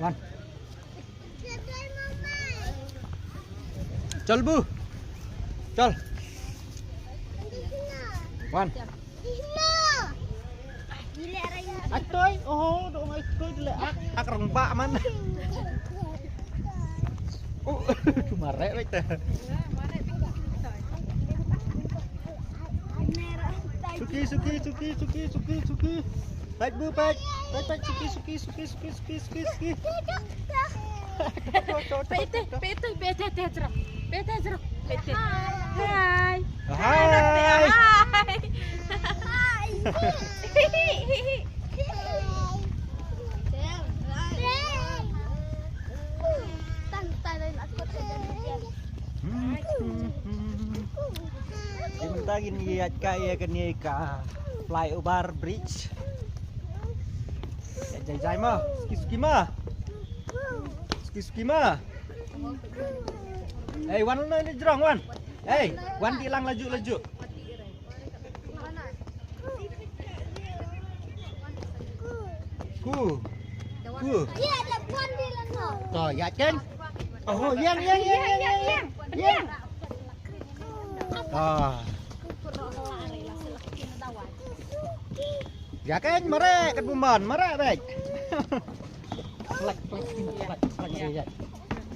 Wan. Chol bu. Chol. Wan. Atoy, oh, dong atoy dile ak rempak man. Oh, cuma rek baik teh. Suki. Baik bu, baik. Baik suki. PT jeruk. Hai. Hai. Dimintagin lihat kaya kenika flyover bridge. Jai mah, suki mah. Hey, Wan ini jerong Wan. Hey, Wan hilang laju. Ku. Iya, ada Wan di lano. Tuh, ya kan? Oh, yang. Ah. Ya kan, mare kan bumbon, mare baik. Selak ya.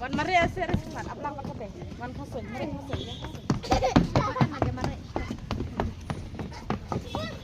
Wan mari asir, aplang apa teh? Wan kasun, mari kasun.